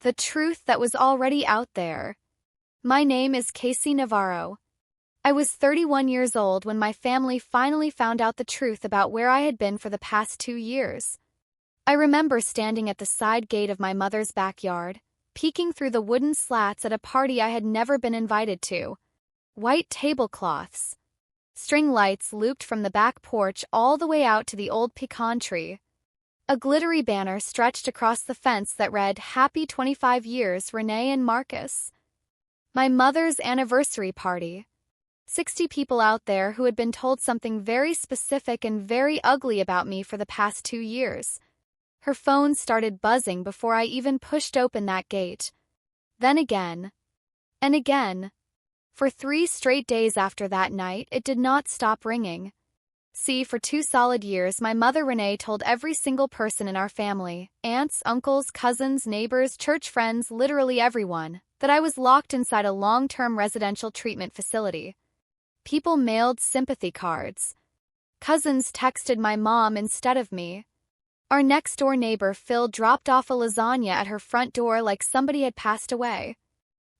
The truth that was already out there. My name is Casey Navarro. I was 31 years old when my family finally found out the truth about where I had been for the past 2 years. I remember standing at the side gate of my mother's backyard, peeking through the wooden slats at a party I had never been invited to. White tablecloths. String lights looped from the back porch all the way out to the old pecan tree. A glittery banner stretched across the fence that read, "Happy 25 years, Renee and Marcus." My mother's anniversary party. 60 people out there who had been told something very specific and very ugly about me for the past 2 years. Her phone started buzzing before I even pushed open that gate. Then again. And again. For 3 straight days after that night, it did not stop ringing. See, for 2 solid years, my mother Renee told every single person in our family, aunts, uncles, cousins, neighbors, church friends, literally everyone, that I was locked inside a long-term residential treatment facility. People mailed sympathy cards. Cousins texted my mom instead of me. Our next-door neighbor Phil dropped off a lasagna at her front door like somebody had passed away.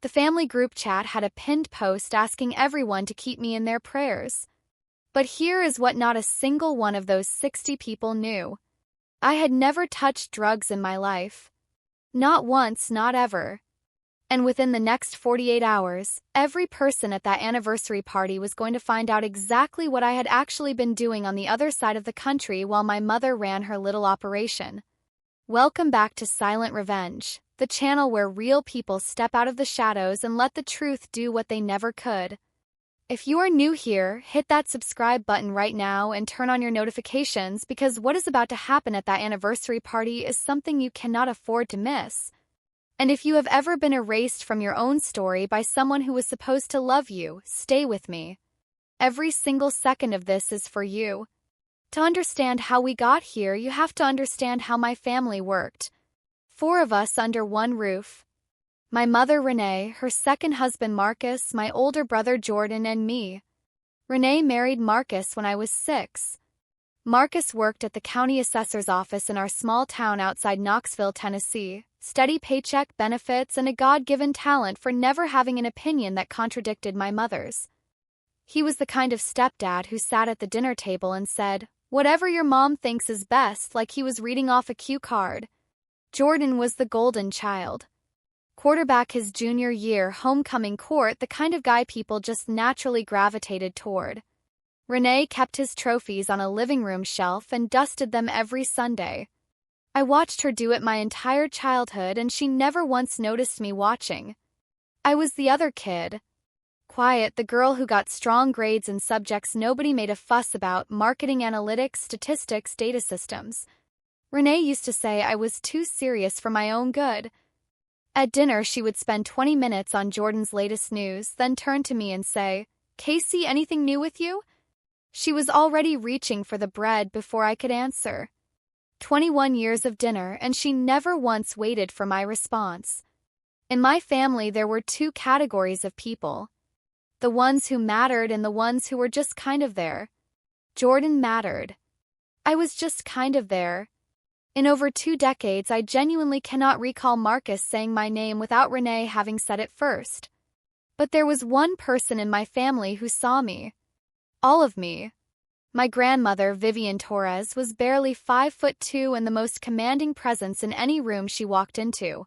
The family group chat had a pinned post asking everyone to keep me in their prayers. But here is what not a single one of those 60 people knew. I had never touched drugs in my life. Not once, not ever. And within the next 48 hours, every person at that anniversary party was going to find out exactly what I had actually been doing on the other side of the country while my mother ran her little operation. Welcome back to Silent Revenge, the channel where real people step out of the shadows and let the truth do what they never could. If you are new here, hit that subscribe button right now and turn on your notifications because what is about to happen at that anniversary party is something you cannot afford to miss. And if you have ever been erased from your own story by someone who was supposed to love you, stay with me. Every single second of this is for you. To understand how we got here, you have to understand how my family worked. 4 of us under one roof. My mother Renee, her second husband Marcus, my older brother Jordan, and me. Renee married Marcus when I was 6. Marcus worked at the county assessor's office in our small town outside Knoxville, Tennessee. Steady paycheck, benefits, and a God-given talent for never having an opinion that contradicted my mother's. He was the kind of stepdad who sat at the dinner table and said, "Whatever your mom thinks is best," like he was reading off a cue card. Jordan was the golden child. Quarterback his junior year homecoming court, the kind of guy people just naturally gravitated toward. Renee kept his trophies on a living room shelf and dusted them every Sunday. I watched her do it my entire childhood and she never once noticed me watching. I was the other kid. Quiet, the girl who got strong grades in subjects nobody made a fuss about: marketing, analytics, statistics, data systems. Renee used to say I was too serious for my own good. At dinner, she would spend 20 minutes on Jordan's latest news, then turn to me and say, "Casey, anything new with you?" She was already reaching for the bread before I could answer. 21 years of dinner, and she never once waited for my response. In my family, there were 2 categories of people. The ones who mattered and the ones who were just kind of there. Jordan mattered. I was just kind of there. In over 2 decades, I genuinely cannot recall Marcus saying my name without Renee having said it first. But there was one person in my family who saw me. All of me. My grandmother, Vivian, was barely 5'2" and the most commanding presence in any room she walked into.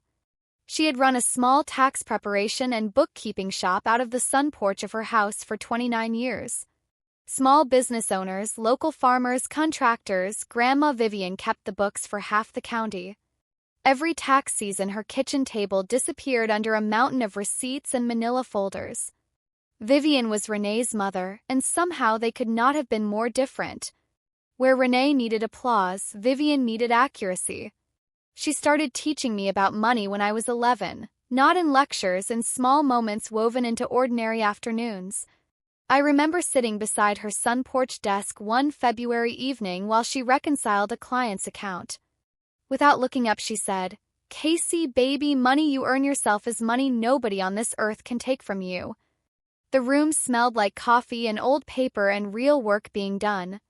She had run a small tax preparation and bookkeeping shop out of the sun porch of her house for 29 years. Small business owners, local farmers, contractors, Grandma Vivian kept the books for half the county. Every tax season, her kitchen table disappeared under a mountain of receipts and manila folders. Vivian was Renee's mother, and somehow they could not have been more different. Where Renee needed applause, Vivian needed accuracy. She started teaching me about money when I was 11, not in lectures, in small moments woven into ordinary afternoons. I remember sitting beside her sun porch desk one February evening while she reconciled a client's account. Without looking up, she said, "Casey, baby, money you earn yourself is money nobody on this earth can take from you." The room smelled like coffee and old paper and real work being done.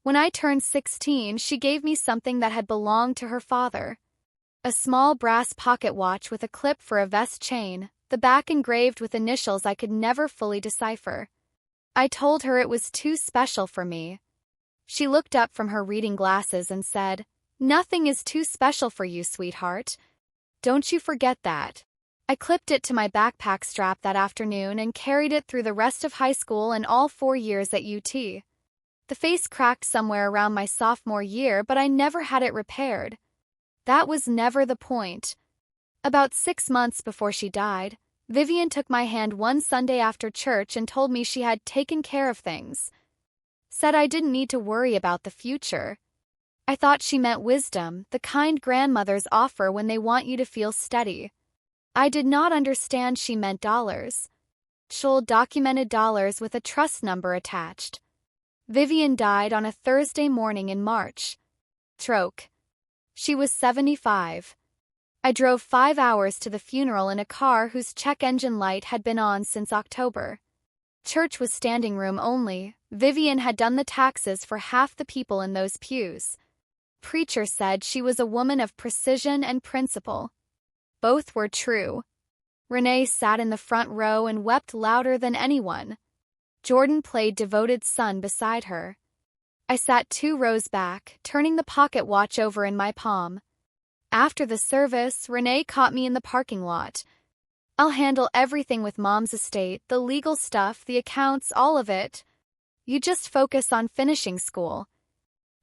When I turned 16, she gave me something that had belonged to her father. A small brass pocket watch with a clip for a vest chain, the back engraved with initials I could never fully decipher. I told her it was too special for me. She looked up from her reading glasses and said, "Nothing is too special for you, sweetheart. Don't you forget that." I clipped it to my backpack strap that afternoon and carried it through the rest of high school and all 4 years at UT. The face cracked somewhere around my sophomore year, but I never had it repaired. That was never the point. About 6 months before she died, Vivian took my hand one Sunday after church and told me she had taken care of things. Said I didn't need to worry about the future. I thought she meant wisdom, the kind grandmothers offer when they want you to feel steady. I did not understand she meant dollars. Actual documented dollars with a trust number attached. Vivian died on a Thursday morning in March. Stroke. She was 75. I drove 5 hours to the funeral in a car whose check engine light had been on since October. Church was standing room only. Vivian had done the taxes for half the people in those pews. Preacher said she was a woman of precision and principle. Both were true. Renee sat in the front row and wept louder than anyone. Jordan played devoted son beside her. I sat 2 rows back, turning the pocket watch over in my palm. After the service, Renee caught me in the parking lot. "I'll handle everything with Mom's estate, the legal stuff, the accounts, all of it. You just focus on finishing school."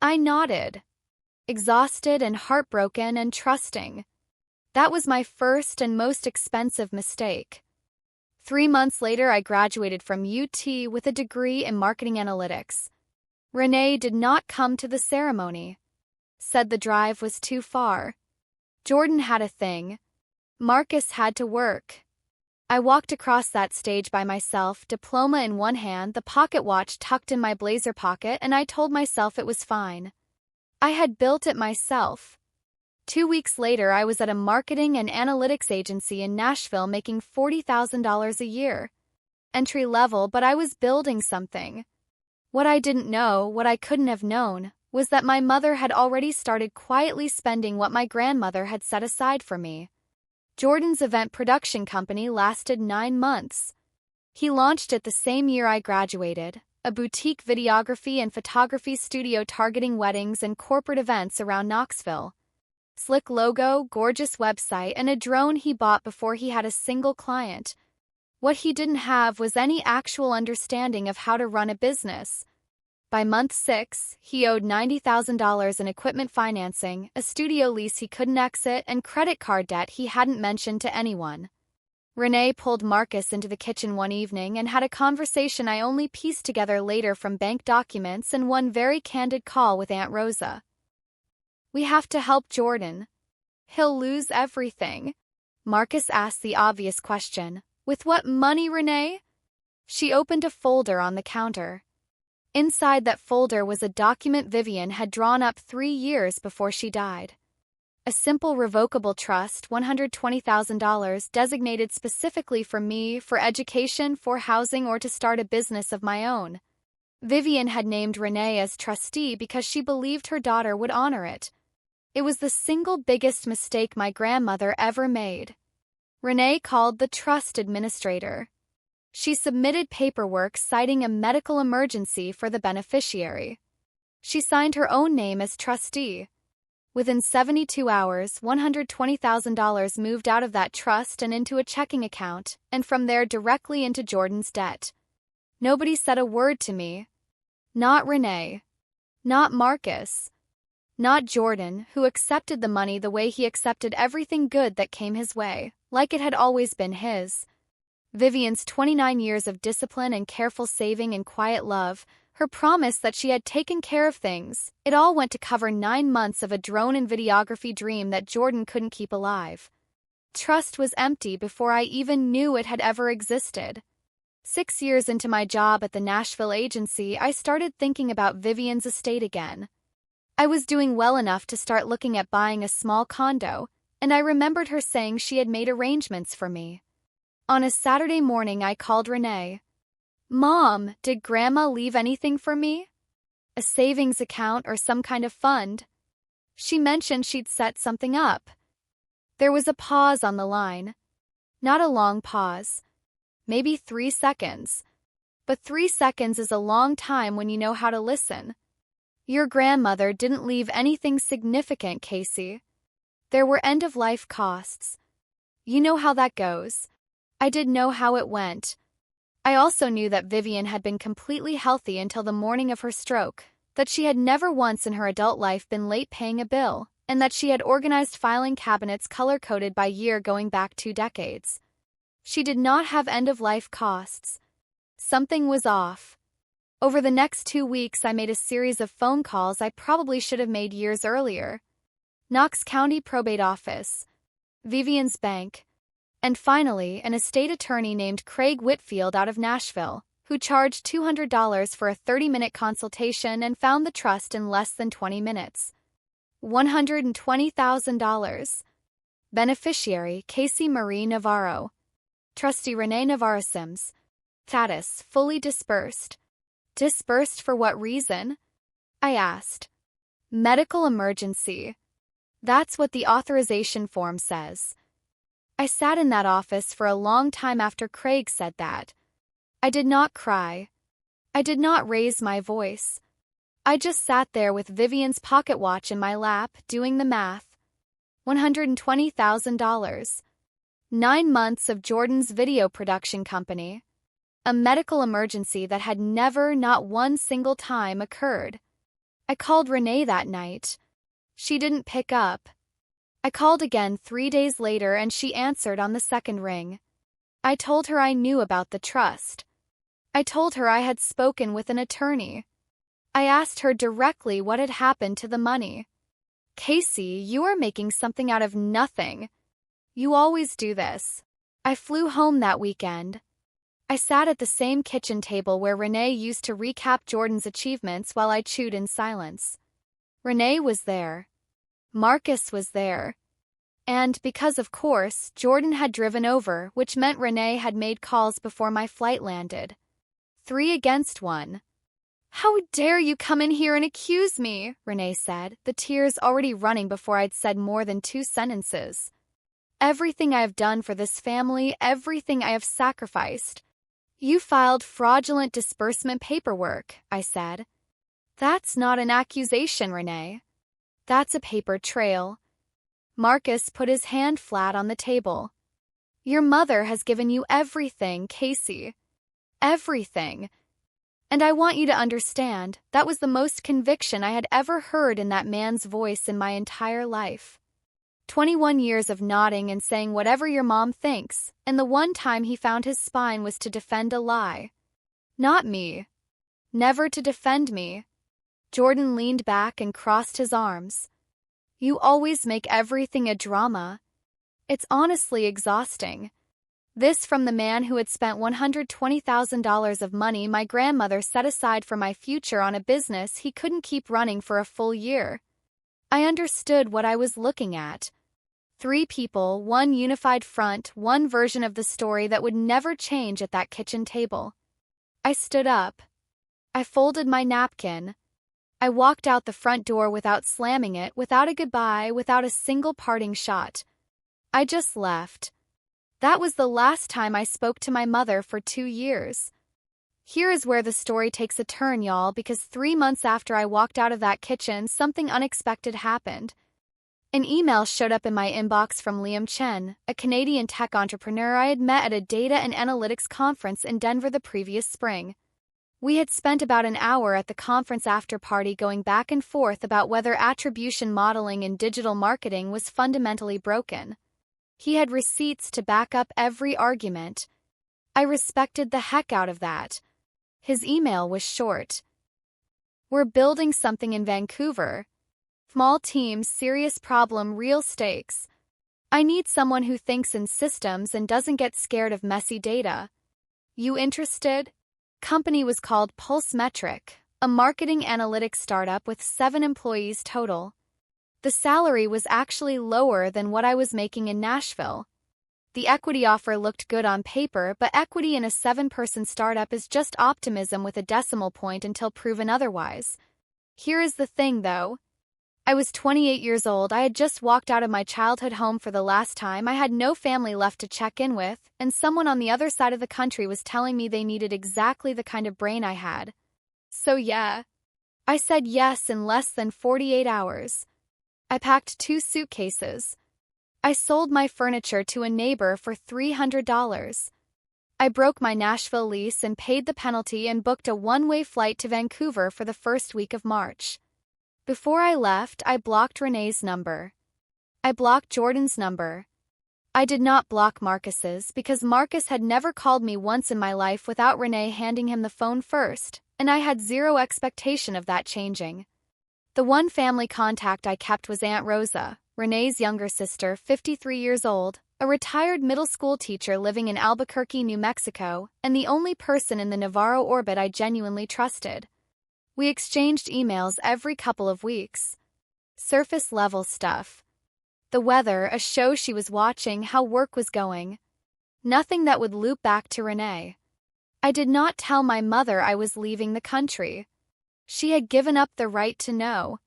I nodded, exhausted and heartbroken and trusting. That was my first and most expensive mistake. 3 months later, I graduated from UT with a degree in marketing analytics. Renee did not come to the ceremony. Said the drive was too far. Jordan had a thing. Marcus had to work. I walked across that stage by myself, diploma in one hand, the pocket watch tucked in my blazer pocket, and I told myself it was fine. I had built it myself. 2 weeks later, I was at a marketing and analytics agency in Nashville making $40,000 a year. Entry level, but I was building something. What I didn't know, what I couldn't have known, was that my mother had already started quietly spending what my grandmother had set aside for me. Jordan's event production company lasted 9 months. He launched it the same year I graduated, a boutique videography and photography studio targeting weddings and corporate events around Knoxville. Slick logo, gorgeous website, and a drone he bought before he had a single client. What he didn't have was any actual understanding of how to run a business. By month 6, he owed $90,000 in equipment financing, a studio lease he couldn't exit, and credit card debt he hadn't mentioned to anyone. Renee pulled Marcus into the kitchen one evening and had a conversation I only pieced together later from bank documents and one very candid call with Aunt Rosa. "We have to help Jordan. He'll lose everything." Marcus asked the obvious question. "With what money, Renee?" She opened a folder on the counter. Inside that folder was a document Vivian had drawn up 3 years before she died. A simple revocable trust, $120,000 designated specifically for me, for education, for housing, or to start a business of my own. Vivian had named Renee as trustee because she believed her daughter would honor it. It was the single biggest mistake my grandmother ever made. Renee called the trust administrator. She submitted paperwork citing a medical emergency for the beneficiary. She signed her own name as trustee. Within 72 hours, $120,000 moved out of that trust and into a checking account, and from there directly into Jordan's debt. Nobody said a word to me. Not Renee. Not Marcus. Not Jordan, who accepted the money the way he accepted everything good that came his way, like it had always been his. Vivian's 29 years of discipline and careful saving and quiet love, her promise that she had taken care of things, it all went to cover 9 months of a drone and videography dream that Jordan couldn't keep alive. Trust was empty before I even knew it had ever existed. 6 years into my job at the Nashville agency, I started thinking about Vivian's estate again. I was doing well enough to start looking at buying a small condo, and I remembered her saying she had made arrangements for me. On a Saturday morning, I called Renee. "Mom, did Grandma leave anything for me? A savings account or some kind of fund?" She mentioned she'd set something up. There was a pause on the line. Not a long pause. Maybe 3 seconds. But 3 seconds is a long time when you know how to listen. Your grandmother didn't leave anything significant, Casey. There were end-of-life costs. You know how that goes. I did know how it went. I also knew that Vivian had been completely healthy until the morning of her stroke, that she had never once in her adult life been late paying a bill, and that she had organized filing cabinets color-coded by year going back 2 decades. She did not have end-of-life costs. Something was off. Over the next 2 weeks, I made a series of phone calls I probably should have made years earlier. Knox County Probate Office, Vivian's bank, and finally, an estate attorney named Craig Whitfield out of Nashville, who charged $200 for a 30-minute consultation and found the trust in less than 20 minutes. $120,000. Beneficiary, Casey Marie Navarro. Trustee Renee Navarro Sims. Status, fully disbursed. Disbursed for what reason? I asked. Medical emergency. That's what the authorization form says. I sat in that office for a long time after Craig said that. I did not cry. I did not raise my voice. I just sat there with Vivian's pocket watch in my lap, doing the math. $120,000. 9 months of Jordan's video production company. A medical emergency that had never, not one single time, occurred. I called Renee that night. She didn't pick up. I called again 3 days later and she answered on the second ring. I told her I knew about the trust. I told her I had spoken with an attorney. I asked her directly what had happened to the money. Casey, you are making something out of nothing. You always do this. I flew home that weekend. I sat at the same kitchen table where Renee used to recap Jordan's achievements while I chewed in silence. Renee was there. Marcus was there. And because, of course, Jordan had driven over, which meant Renee had made calls before my flight landed. 3 against 1. How dare you come in here and accuse me, Renee said, the tears already running before I'd said more than 2 sentences. Everything I have done for this family, everything I have sacrificed. You filed fraudulent disbursement paperwork, I said. That's not an accusation, Renee. That's a paper trail. Marcus put his hand flat on the table. Your mother has given you everything, Casey. Everything. And I want you to understand, that was the most conviction I had ever heard in that man's voice in my entire life. 21 years of nodding and saying whatever your mom thinks, and the one time he found his spine was to defend a lie. Not me. Never to defend me. Jordan leaned back and crossed his arms. You always make everything a drama. It's honestly exhausting. This from the man who had spent $120,000 of money my grandmother set aside for my future on a business he couldn't keep running for a full year. I understood what I was looking at. 3 people, 1 unified front, 1 version of the story that would never change at that kitchen table. I stood up. I folded my napkin. I walked out the front door without slamming it, without a goodbye, without a single parting shot. I just left. That was the last time I spoke to my mother for 2 years. Here is where the story takes a turn, y'all, because 3 months after I walked out of that kitchen, something unexpected happened. An email showed up in my inbox from Liam Chen, a Canadian tech entrepreneur I had met at a data and analytics conference in Denver the previous spring. We had spent about an hour at the conference after-party going back and forth about whether attribution modeling in digital marketing was fundamentally broken. He had receipts to back up every argument. I respected the heck out of that. His email was short. We're building something in Vancouver. Small team, serious problem, real stakes. I need someone who thinks in systems and doesn't get scared of messy data. You interested? Company was called Pulse Metric, a marketing analytics startup with 7 employees total. The salary was actually lower than what I was making in Nashville. The equity offer looked good on paper, but equity in a 7-person startup is just optimism with a decimal point until proven otherwise. Here is the thing, though. I was 28 years old. I had just walked out of my childhood home for the last time. I had no family left to check in with, and someone on the other side of the country was telling me they needed exactly the kind of brain I had. So yeah, I said yes in less than 48 hours. I packed 2 suitcases. I sold my furniture to a neighbor for $300. I broke my Nashville lease and paid the penalty and booked a one-way flight to Vancouver for the first week of March. Before I left, I blocked Renee's number. I blocked Jordan's number. I did not block Marcus's because Marcus had never called me once in my life without Renee handing him the phone first, and I had zero expectation of that changing. The one family contact I kept was Aunt Rosa, Renee's younger sister, 53 years old, a retired middle school teacher living in Albuquerque, New Mexico, and the only person in the Navarro orbit I genuinely trusted. We exchanged emails every couple of weeks. Surface-level stuff. The weather, a show she was watching, how work was going. Nothing that would loop back to Renee. I did not tell my mother I was leaving the country. She had given up the right to know.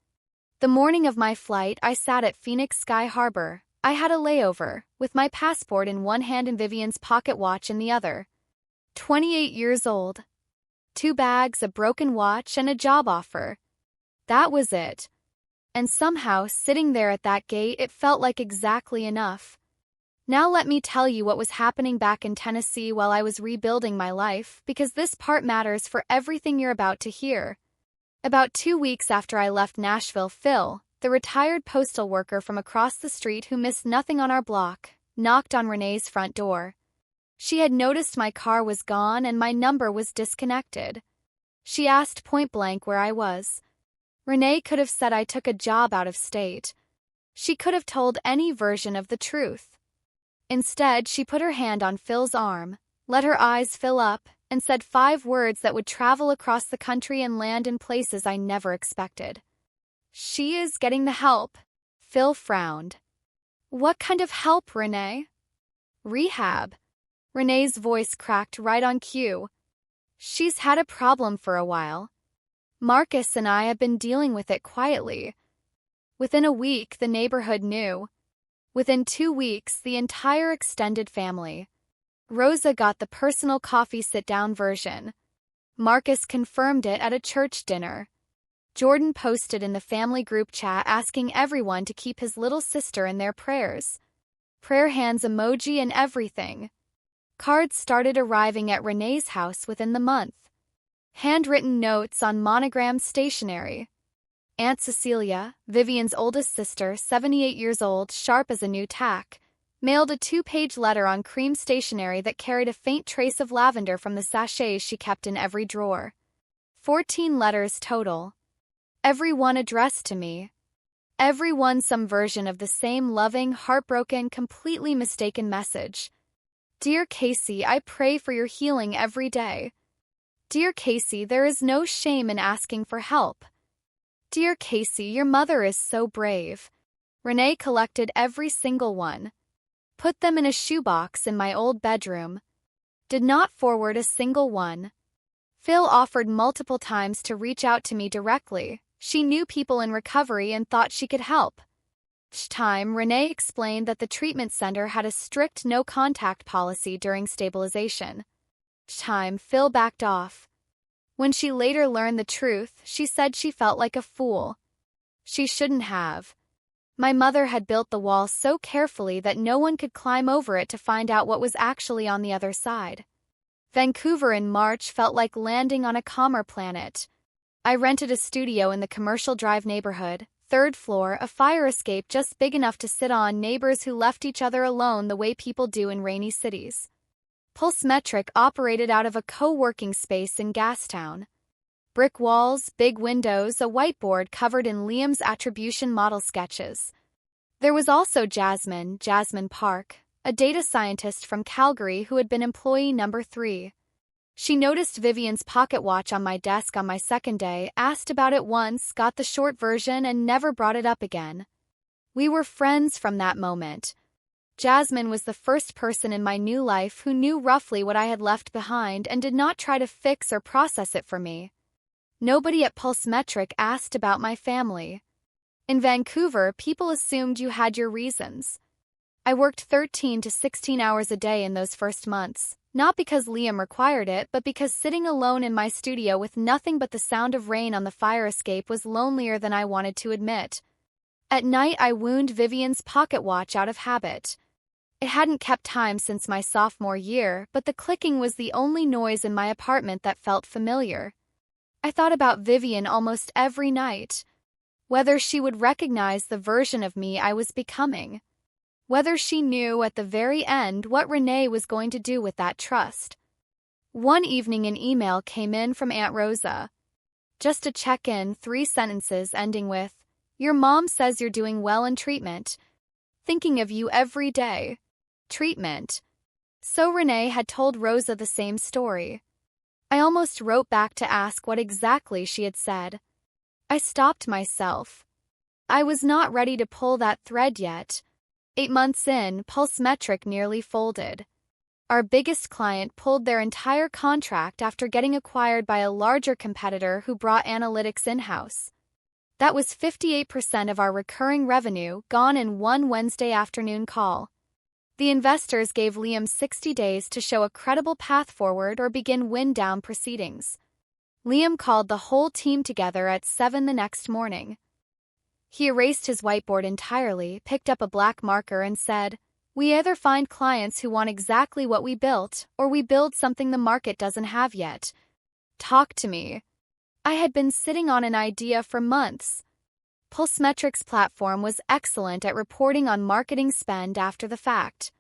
The morning of my flight, I sat at Phoenix Sky Harbor. I had a layover, with my passport in one hand and Vivian's pocket watch in the other. 28 years old. 2 bags, a broken watch, and a job offer. That was it. And somehow, sitting there at that gate, it felt like exactly enough. Now let me tell you what was happening back in Tennessee while I was rebuilding my life, because this part matters for everything you're about to hear. About 2 weeks after I left Nashville, Phil, the retired postal worker from across the street who missed nothing on our block, knocked on Renee's front door. She had noticed my car was gone and my number was disconnected. She asked point-blank where I was. Renee could have said I took a job out of state. She could have told any version of the truth. Instead, she put her hand on Phil's arm, let her eyes fill up, and said 5 words that would travel across the country and land in places I never expected. She is getting the help. Phil frowned. What kind of help, Renee? Rehab. Renee's voice cracked right on cue. She's had a problem for a while. Marcus and I have been dealing with it quietly. Within a week, the neighborhood knew. Within 2 weeks, the entire extended family. Rosa got the personal coffee sit-down version. Marcus confirmed it at a church dinner. Jordan posted in the family group chat asking everyone to keep his little sister in their prayers. Prayer hands emoji and everything. Cards started arriving at Renee's house within the month. Handwritten notes on monogrammed stationery. Aunt Cecilia, Vivian's oldest sister, 78 years old, sharp as a new tack, mailed a 2-page letter on cream stationery that carried a faint trace of lavender from the sachets she kept in every drawer. 14 letters total. Every one addressed to me. Every one some version of the same loving, heartbroken, completely mistaken message. Dear Casey, I pray for your healing every day. Dear Casey, there is no shame in asking for help. Dear Casey, your mother is so brave. Renee collected every single one. Put them in a shoebox in my old bedroom. Did not forward a single one. Phil offered multiple times to reach out to me directly. She knew people in recovery and thought she could help. Each time, Renee explained that the treatment center had a strict no-contact policy during stabilization. Each time, Phil backed off. When she later learned the truth, she said she felt like a fool. She shouldn't have. My mother had built the wall so carefully that no one could climb over it to find out what was actually on the other side. Vancouver in March felt like landing on a calmer planet. I rented a studio in the Commercial Drive neighborhood, 3rd floor, a fire escape just big enough to sit on, neighbors who left each other alone the way people do in rainy cities. Pulse Metric operated out of a co-working space in Gastown. Brick walls, big windows, a whiteboard covered in Liam's attribution model sketches. There was also Jasmine Park, a data scientist from Calgary who had been employee number 3. She noticed Vivian's pocket watch on my desk on my second day, asked about it once, got the short version, and never brought it up again. We were friends from that moment. Jasmine was the first person in my new life who knew roughly what I had left behind and did not try to fix or process it for me. Nobody at Pulse Metric asked about my family. In Vancouver, people assumed you had your reasons. I worked 13 to 16 hours a day in those first months, not because Liam required it, but because sitting alone in my studio with nothing but the sound of rain on the fire escape was lonelier than I wanted to admit. At night, I wound Vivian's pocket watch out of habit. It hadn't kept time since my sophomore year, but the clicking was the only noise in my apartment that felt familiar. I thought about Vivian almost every night. Whether she would recognize the version of me I was becoming. Whether she knew at the very end what Renee was going to do with that trust. One evening an email came in from Aunt Rosa. Just a check-in, 3 sentences ending with, "Your mom says you're doing well in treatment. Thinking of you every day." Treatment. So Renee had told Rosa the same story. I almost wrote back to ask what exactly she had said. I stopped myself. I was not ready to pull that thread yet. 8 months in, Pulsemetric nearly folded. Our biggest client pulled their entire contract after getting acquired by a larger competitor who brought analytics in-house. That was 58% of our recurring revenue gone in one Wednesday afternoon call. The investors gave Liam 60 days to show a credible path forward or begin wind-down proceedings. Liam called the whole team together at 7 the next morning. He erased his whiteboard entirely, picked up a black marker and said, "We either find clients who want exactly what we built, or we build something the market doesn't have yet. Talk to me." I had been sitting on an idea for months. Pulsemetric's platform was excellent at reporting on marketing spend after the fact.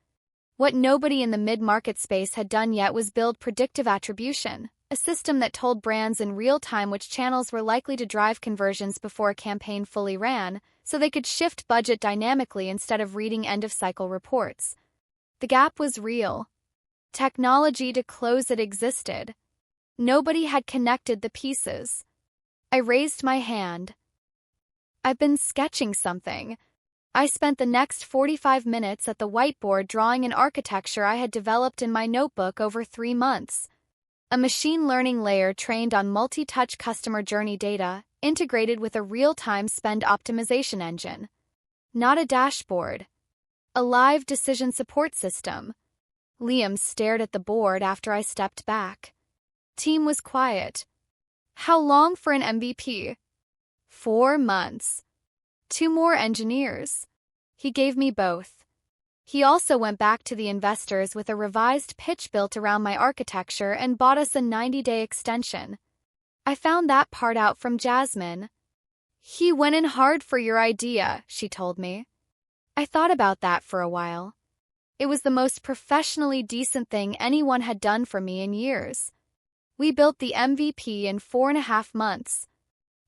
What nobody in the mid-market space had done yet was build predictive attribution, a system that told brands in real time which channels were likely to drive conversions before a campaign fully ran, so they could shift budget dynamically instead of reading end-of-cycle reports. The gap was real. Technology to close it existed. Nobody had connected the pieces. I raised my hand. "I've been sketching something." I spent the next 45 minutes at the whiteboard drawing an architecture I had developed in my notebook over 3 months. A machine learning layer trained on multi-touch customer journey data, integrated with a real-time spend optimization engine. Not a dashboard. A live decision support system. Liam stared at the board after I stepped back. Team was quiet. "How long for an MVP?" 4 months. 2 more engineers. He gave me both. He also went back to the investors with a revised pitch built around my architecture and bought us a 90-day extension. I found that part out from Jasmine. "He went in hard for your idea," she told me. I thought about that for a while. It was the most professionally decent thing anyone had done for me in years. We built the MVP in 4.5 months.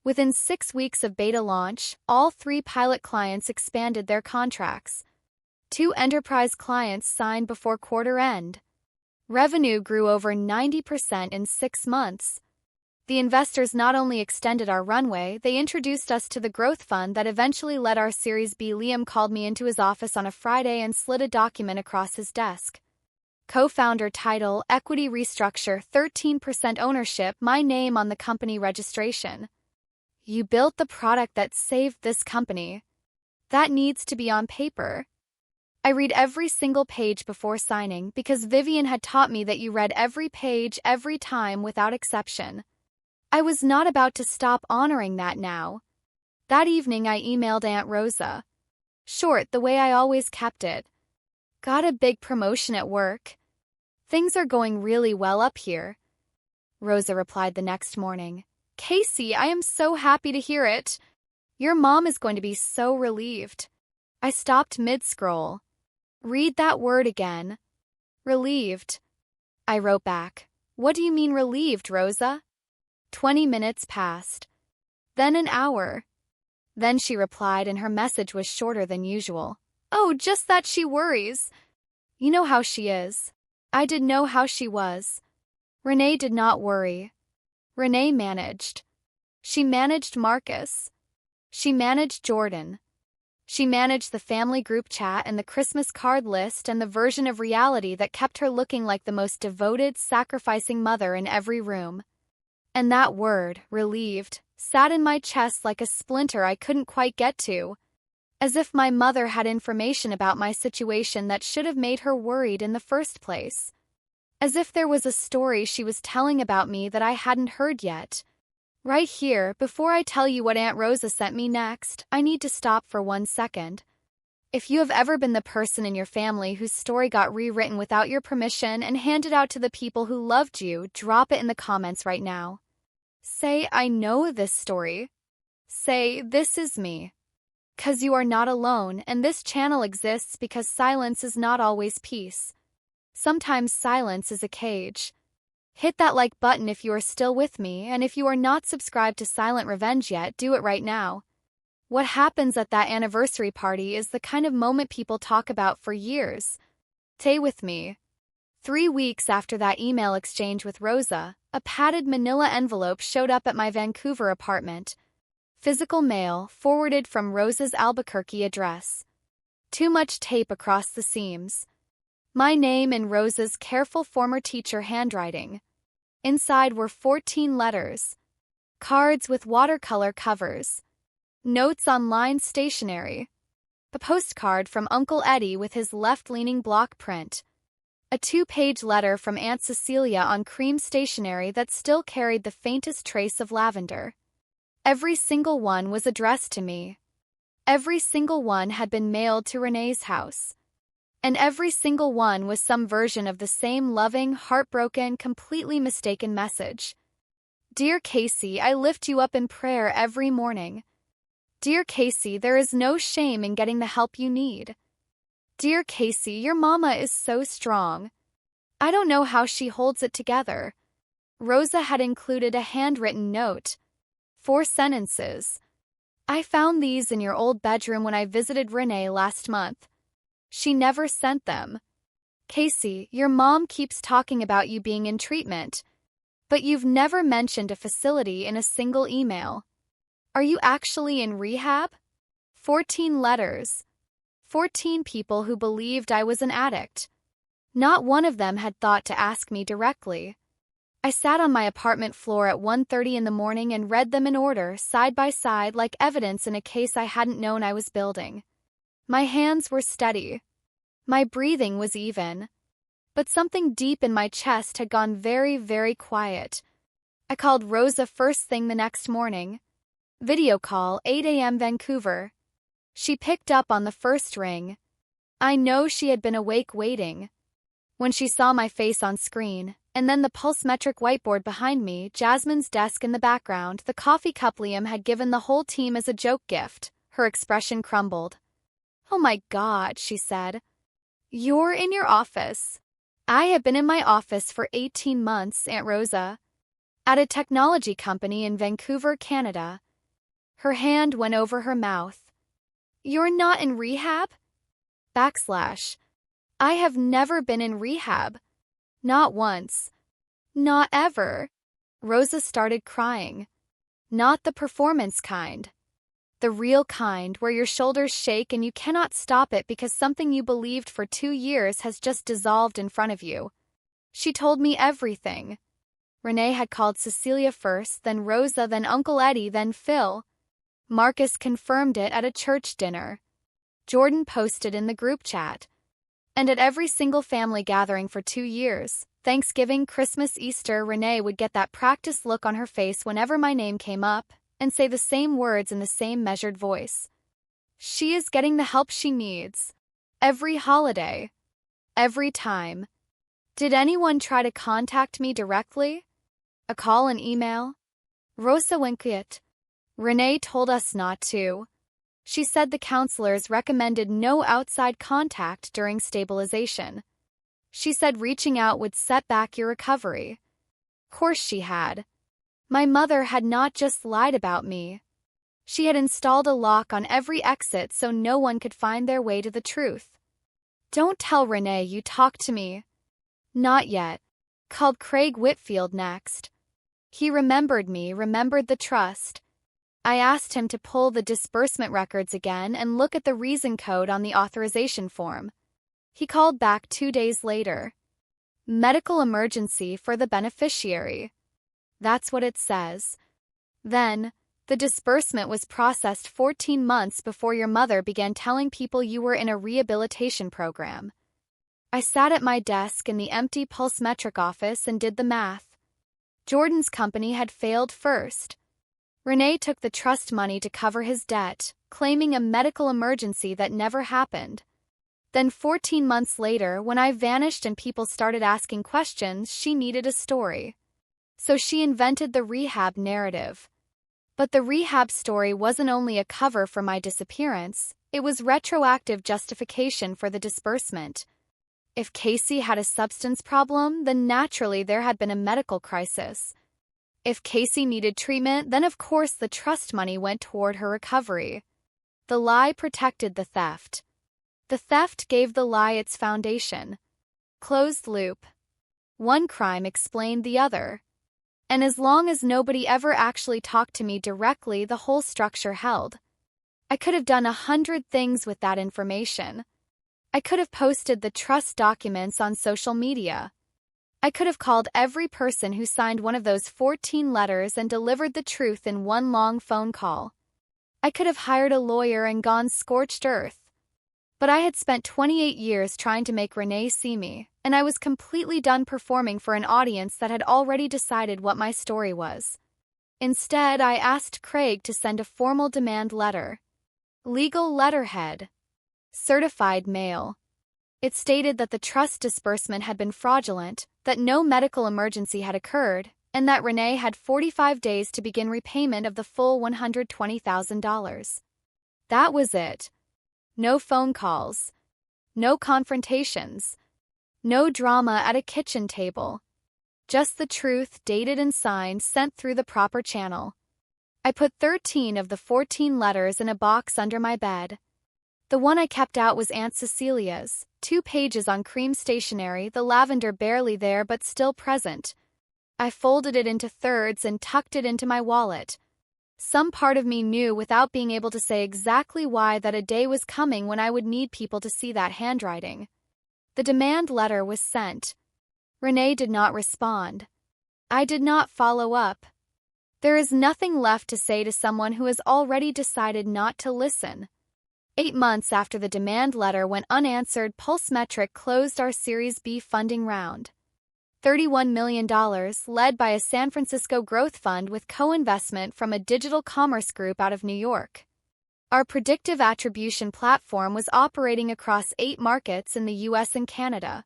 Within 6 weeks of beta launch, all 3 pilot clients expanded their contracts. 2 enterprise clients signed before quarter end. Revenue grew over 90% in 6 months. The investors not only extended our runway, they introduced us to the growth fund that eventually led our Series B. Liam called me into his office on a Friday and slid a document across his desk. Co-founder title, equity restructure, 13% ownership, my name on the company registration. "You built the product that saved this company. That needs to be on paper." I read every single page before signing because Vivian had taught me that you read every page every time without exception. I was not about to stop honoring that now. That evening I emailed Aunt Rosa. Short, the way I always kept it. "Got a big promotion at work. Things are going really well up here." Rosa replied the next morning. "Casey, I am so happy to hear it. Your mom is going to be so relieved." I stopped mid-scroll. "Read that word again." "Relieved." I wrote back. "What do you mean relieved, Rosa?" 20 minutes passed. Then an hour. Then she replied and her message was shorter than usual. "Oh, just that she worries." You know how she is. I did know how she was. Renee did not worry. Renee managed. She managed Marcus. She managed Jordan. She managed the family group chat and the Christmas card list and the version of reality that kept her looking like the most devoted, sacrificing mother in every room. And that word, relieved, sat in my chest like a splinter I couldn't quite get to, as if my mother had information about my situation that should have made her worried in the first place. As if there was a story she was telling about me that I hadn't heard yet. Right here, before I tell you what Aunt Rosa sent me next, I need to stop for 1 second. If you have ever been the person in your family whose story got rewritten without your permission and handed out to the people who loved you, drop it in the comments right now. Say, I know this story. Say, this is me. 'Cause you are not alone, and this channel exists because silence is not always peace. Sometimes silence is a cage. Hit that like button if you are still with me, and if you are not subscribed to Silent Revenge yet, do it right now. What happens at that anniversary party is the kind of moment people talk about for years. Stay with me. 3 weeks after that email exchange with Rosa, a padded manila envelope showed up at my Vancouver apartment. Physical mail, forwarded from Rosa's Albuquerque address. Too much tape across the seams. My name in Rosa's careful former teacher handwriting. Inside were 14 letters. Cards with watercolor covers. Notes on lined stationery. A postcard from Uncle Eddie with his left-leaning block print. A 2-page letter from Aunt Cecilia on cream stationery that still carried the faintest trace of lavender. Every single one was addressed to me. Every single one had been mailed to Renee's house. And every single one was some version of the same loving, heartbroken, completely mistaken message. Dear Casey, I lift you up in prayer every morning. Dear Casey, there is no shame in getting the help you need. Dear Casey, your mama is so strong. I don't know how she holds it together. Rosa had included a handwritten note. 4 sentences. I found these in your old bedroom when I visited Renee last month. She never sent them. Casey, your mom keeps talking about you being in treatment, but you've never mentioned a facility in a single email. Are you actually in rehab? 14 letters. 14 people who believed I was an addict. Not one of them had thought to ask me directly. I sat on my apartment floor at 1:30 in the morning and read them in order, side by side, like evidence in a case I hadn't known I was building. My hands were steady. My breathing was even. But something deep in my chest had gone very, very quiet. I called Rosa first thing the next morning. Video call, 8 a.m. Vancouver. She picked up on the first ring. I know she had been awake waiting. When she saw my face on screen, and then the pulse-metric whiteboard behind me, Jasmine's desk in the background, the coffee cup Liam had given the whole team as a joke gift, her expression crumbled. Oh my God, she said. You're in your office. I have been in my office for 18 months, Aunt Rosa. At a technology company in Vancouver, Canada. Her hand went over her mouth. You're not in rehab? / I have never been in rehab. Not once. Not ever. Rosa started crying. Not the performance kind. The real kind, where your shoulders shake and you cannot stop it because something you believed for 2 years has just dissolved in front of you. She told me everything. Renee had called Cecilia first, then Rosa, then Uncle Eddie, then Phil. Marcus confirmed it at a church dinner. Jordan posted in the group chat. And at every single family gathering for 2 years, Thanksgiving, Christmas, Easter, Renee would get that practiced look on her face whenever my name came up, and say the same words in the same measured voice. She is getting the help she needs. Every holiday. Every time. Did anyone try to contact me directly? A call, an email? Rosa went quiet. Renee told us not to. She said the counselors recommended no outside contact during stabilization. She said reaching out would set back your recovery. Course she had. My mother had not just lied about me. She had installed a lock on every exit so no one could find their way to the truth. Don't tell Renee you talked to me. Not yet. Called Craig Whitfield next. He remembered me, remembered the trust. I asked him to pull the disbursement records again and look at the reason code on the authorization form. He called back 2 days later. Medical emergency for the beneficiary. That's what it says. Then, the disbursement was processed 14 months before your mother began telling people you were in a rehabilitation program. I sat at my desk in the empty Pulsemetric office and did the math. Jordan's company had failed first. Renee took the trust money to cover his debt, claiming a medical emergency that never happened. Then 14 months later, when I vanished and people started asking questions, she needed a story. So she invented the rehab narrative. But the rehab story wasn't only a cover for my disappearance, it was retroactive justification for the disbursement. If Casey had a substance problem, then naturally there had been a medical crisis. If Casey needed treatment, then of course the trust money went toward her recovery. The lie protected the theft. The theft gave the lie its foundation. Closed loop. One crime explained the other. And as long as nobody ever actually talked to me directly, the whole structure held. I could have done 100 things with that information. I could have posted the trust documents on social media. I could have called every person who signed one of those 14 letters and delivered the truth in one long phone call. I could have hired a lawyer and gone scorched earth. But I had spent 28 years trying to make Renee see me, and I was completely done performing for an audience that had already decided what my story was. Instead, I asked Craig to send a formal demand letter. Legal letterhead. Certified mail. It stated that the trust disbursement had been fraudulent, that no medical emergency had occurred, and that Renee had 45 days to begin repayment of the full $120,000. That was it. No phone calls. No confrontations. No drama at a kitchen table. Just the truth, dated and signed, sent through the proper channel. I put 13 of the 14 letters in a box under my bed. The one I kept out was Aunt Cecilia's, 2 pages on cream stationery, the lavender barely there but still present. I folded it into thirds and tucked it into my wallet. Some part of me knew without being able to say exactly why that a day was coming when I would need people to see that handwriting. The demand letter was sent. Renee did not respond. I did not follow up. There is nothing left to say to someone who has already decided not to listen. 8 months after the demand letter went unanswered, Pulsemetric closed our Series B funding round. $31 million, led by a San Francisco growth fund with co-investment from a digital commerce group out of New York. Our predictive attribution platform was operating across 8 markets in the US and Canada.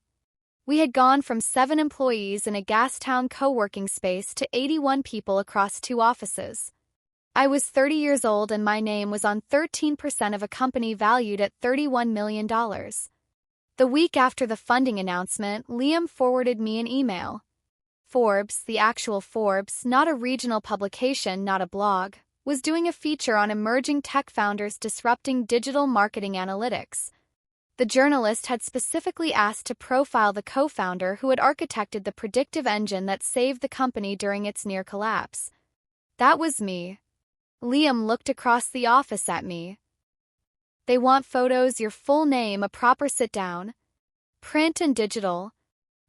We had gone from 7 employees in a Gastown co-working space to 81 people across 2 offices. I was 30 years old and my name was on 13% of a company valued at $31 million. The week after the funding announcement, Liam forwarded me an email. Forbes, the actual Forbes, not a regional publication, not a blog, was doing a feature on emerging tech founders disrupting digital marketing analytics. The journalist had specifically asked to profile the co-founder who had architected the predictive engine that saved the company during its near collapse. That was me. Liam looked across the office at me. They want photos, your full name, a proper sit-down. Print and digital.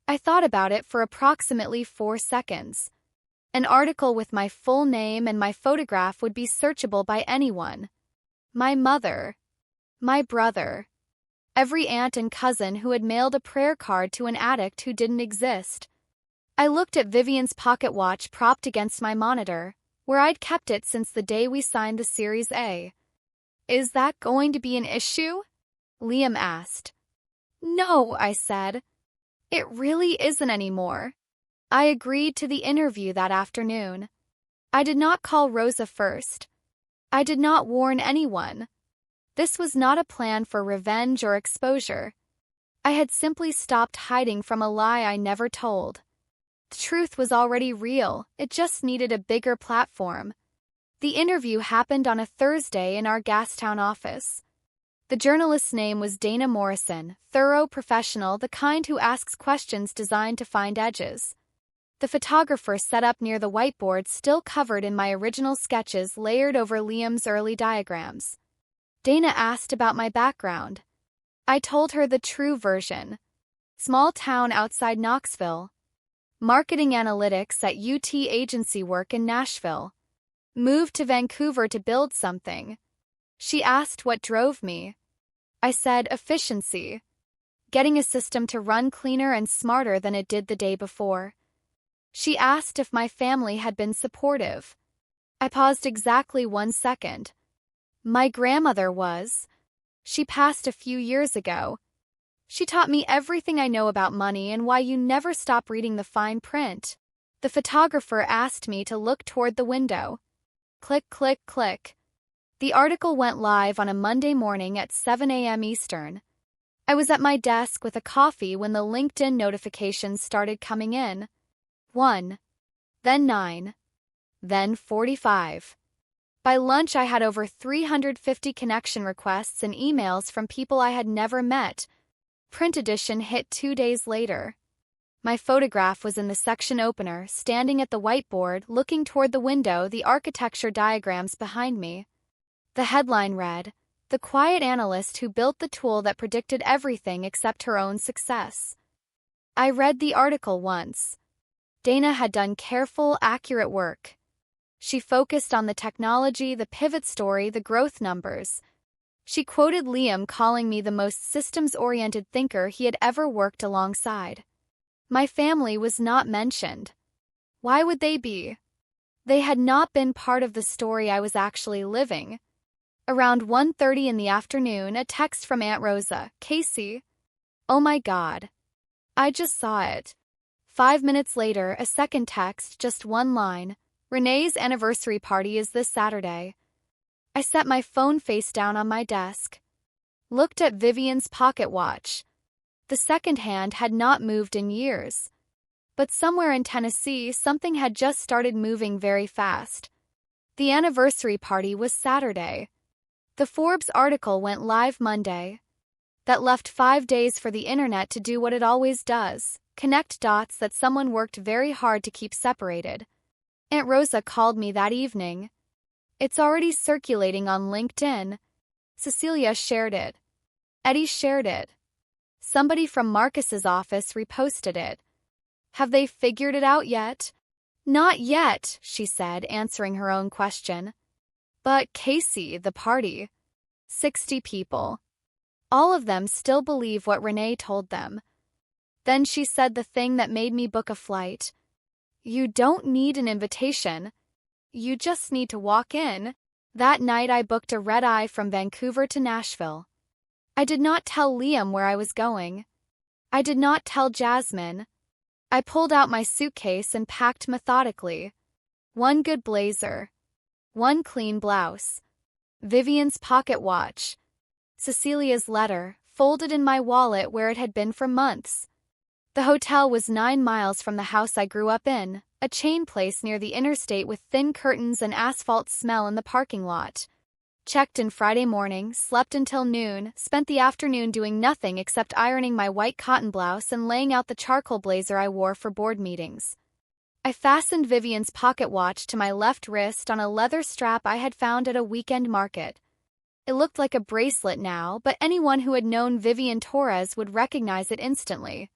I thought about it for approximately 4 seconds. An article with my full name and my photograph would be searchable by anyone. My mother. My brother. Every aunt and cousin who had mailed a prayer card to an addict who didn't exist. I looked at Vivian's pocket watch propped against my monitor, where I'd kept it since the day we signed the Series A. Is that going to be an issue? Liam asked. No, I said. It really isn't anymore. I agreed to the interview that afternoon. I did not call Rosa first. I did not warn anyone. This was not a plan for revenge or exposure. I had simply stopped hiding from a lie I never told. The truth was already real, it just needed a bigger platform. The interview happened on a Thursday in our Gastown office. The journalist's name was Dana Morrison, thorough professional, the kind who asks questions designed to find edges. The photographer set up near the whiteboard still covered in my original sketches layered over Liam's early diagrams. Dana asked about my background. I told her the true version. Small town outside Knoxville. Marketing analytics at UT agency work in Nashville. Moved to Vancouver to build something. She asked what drove me. I said efficiency. Getting a system to run cleaner and smarter than it did the day before. She asked if my family had been supportive. I paused exactly 1 second. My grandmother was. She passed a few years ago. She taught me everything I know about money and why you never stop reading the fine print. The photographer asked me to look toward the window. Click, click, click. The article went live on a Monday morning at 7 a.m. Eastern. I was at my desk with a coffee when the LinkedIn notifications started coming in. 1. Then 9. Then 45. By lunch I had over 350 connection requests and emails from people I had never met. Print edition hit 2 days later. My photograph was in the section opener, standing at the whiteboard, looking toward the window, the architecture diagrams behind me. The headline read, "The quiet analyst who built the tool that predicted everything except her own success." I read the article once. Dana had done careful, accurate work. She focused on the technology, the pivot story, the growth numbers. She quoted Liam calling me the most systems-oriented thinker he had ever worked alongside. My family was not mentioned. Why would they be? They had not been part of the story I was actually living. Around 1:30 in the afternoon, a text from Aunt Rosa, "Casey. Oh my God. I just saw it." 5 minutes later, a second text, just one line. "Renee's anniversary party is this Saturday." I set my phone face down on my desk. Looked at Vivian's pocket watch. The second hand had not moved in years. But somewhere in Tennessee, something had just started moving very fast. The anniversary party was Saturday. The Forbes article went live Monday. That left 5 days for the internet to do what it always does, connect dots that someone worked very hard to keep separated. Aunt Rosa called me that evening. "It's already circulating on LinkedIn." Cecilia shared it. Eddie shared it. Somebody from Marcus's office reposted it. "Have they figured it out yet?" "Not yet," she said, answering her own question. "But Casey, the party. 60 people. All of them still believe what Renee told them." Then she said the thing that made me book a flight. "You don't need an invitation. You just need to walk in." That night I booked a red-eye from Vancouver to Nashville. I did not tell Liam where I was going. I did not tell Jasmine. I pulled out my suitcase and packed methodically. One good blazer. One clean blouse. Vivian's pocket watch. Cecilia's letter, folded in my wallet where it had been for months. The hotel was 9 miles from the house I grew up in, a chain place near the interstate with thin curtains and asphalt smell in the parking lot. Checked in Friday morning, slept until noon, spent the afternoon doing nothing except ironing my white cotton blouse and laying out the charcoal blazer I wore for board meetings. I fastened Vivian's pocket watch to my left wrist on a leather strap I had found at a weekend market. It looked like a bracelet now, but anyone who had known Vivian Torres would recognize it instantly.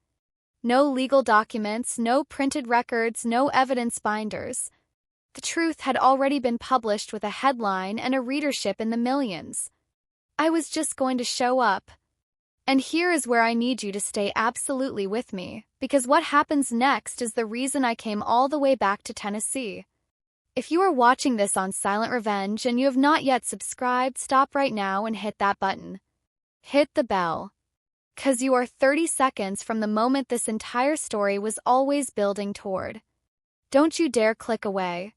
No legal documents, no printed records, no evidence binders. The truth had already been published with a headline and a readership in the millions. I was just going to show up. And here is where I need you to stay absolutely with me, because what happens next is the reason I came all the way back to Tennessee. If you are watching this on Silent Revenge and you have not yet subscribed, stop right now and hit that button. Hit the bell. 'Cause you are 30 seconds from the moment this entire story was always building toward. Don't you dare click away.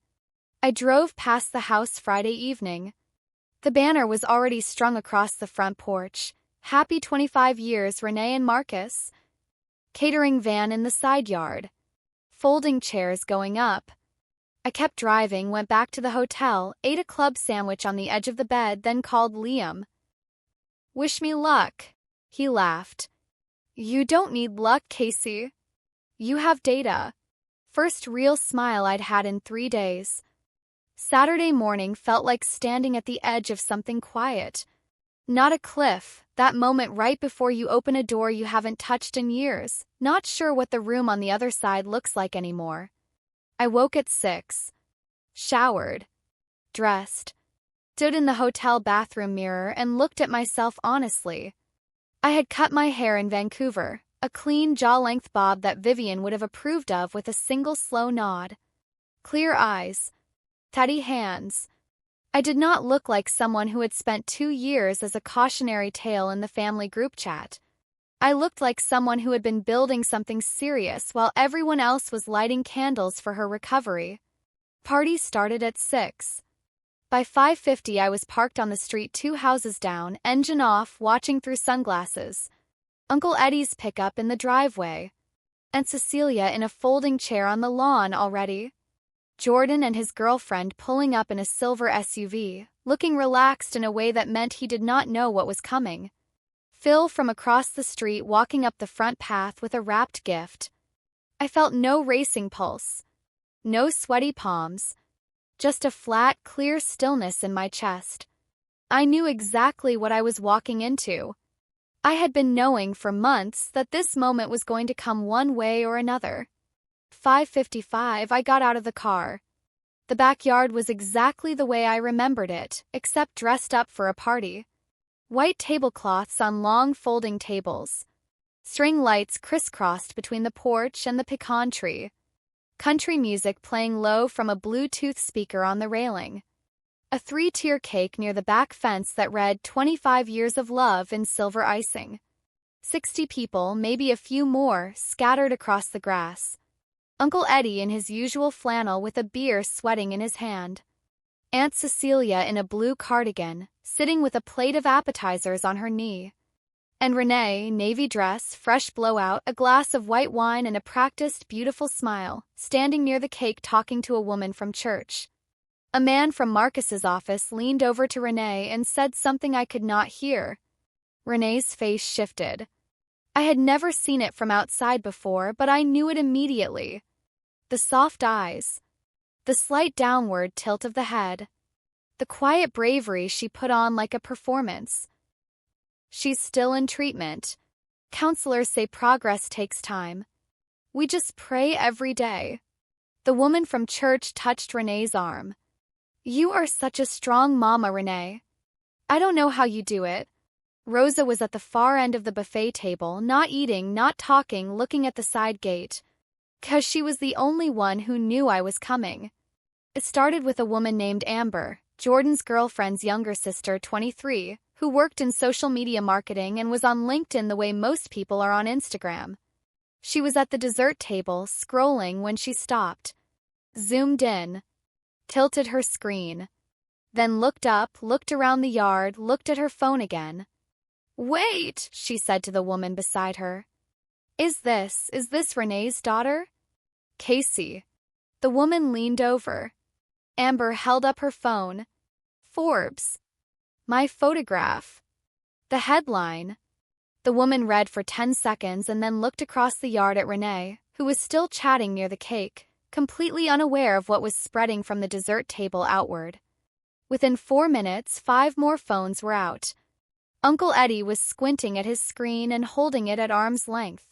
I drove past the house Friday evening. The banner was already strung across the front porch. "Happy 25 years, Renee and Marcus." Catering van in the side yard. Folding chairs going up. I kept driving, went back to the hotel, ate a club sandwich on the edge of the bed, then called Liam. "Wish me luck." He laughed. "You don't need luck, Casey. You have data." First real smile I'd had in 3 days. Saturday morning felt like standing at the edge of something quiet. Not a cliff, That moment right before you open a door you haven't touched in years, not sure what the room on the other side looks like anymore. I woke at 6. Showered. Dressed. Stood in the hotel bathroom mirror and looked at myself honestly. I had cut my hair in Vancouver, a clean jaw-length bob that Vivian would have approved of with a single slow nod. Clear eyes. Steady hands. I did not look like someone who had spent 2 years as a cautionary tale in the family group chat. I looked like someone who had been building something serious while everyone else was lighting candles for her recovery. Party started at 6. By 5:50 I was parked on the street 2 houses down, engine off, watching through sunglasses. Uncle Eddie's pickup in the driveway. Aunt Cecilia in a folding chair on the lawn already. Jordan and his girlfriend pulling up in a silver SUV, looking relaxed in a way that meant he did not know what was coming. Phil from across the street walking up the front path with a wrapped gift. I felt no racing pulse. No sweaty palms. Just a flat, clear stillness in my chest. I knew exactly what I was walking into. I had been knowing for months that this moment was going to come one way or another. 5:55 I got out of the car. The backyard was exactly the way I remembered it, except dressed up for a party. White tablecloths on long folding tables. String lights crisscrossed between the porch and the pecan tree. Country music playing low from a Bluetooth speaker on the railing. A 3-tier cake near the back fence that read 25 years of love in silver icing. 60 people, maybe a few more, scattered across the grass. Uncle Eddie in his usual flannel with a beer sweating in his hand. Aunt Cecilia in a blue cardigan, sitting with a plate of appetizers on her knee. And Renee, navy dress, fresh blowout, a glass of white wine and a practiced, beautiful smile, standing near the cake talking to a woman from church. A man from Marcus's office leaned over to Renee and said something I could not hear. Renee's face shifted. I had never seen it from outside before, but I knew it immediately. The soft eyes. The slight downward tilt of the head. The quiet bravery she put on like a performance. She's still in treatment. Counselors say progress takes time. We just pray every day. The woman from church touched Renee's arm. You are such a strong mama, Renee. I don't know how you do it. Rosa was at the far end of the buffet table, not eating, not talking, looking at the side gate. 'Cause she was the only one who knew I was coming. It started with a woman named Amber, Jordan's girlfriend's younger sister, 23, who worked in social media marketing and was on LinkedIn the way most people are on Instagram. She was at the dessert table, scrolling when she stopped. Zoomed in. Tilted her screen. Then looked up, looked around the yard, looked at her phone again. Wait, she said to the woman beside her. Is this Renee's daughter? Casey. The woman leaned over. Amber held up her phone. Forbes. My photograph. The headline. The woman read for 10 seconds and then looked across the yard at Renee, who was still chatting near the cake, completely unaware of what was spreading from the dessert table outward. Within 4 minutes, 5 more phones were out. Uncle Eddie was squinting at his screen and holding it at arm's length.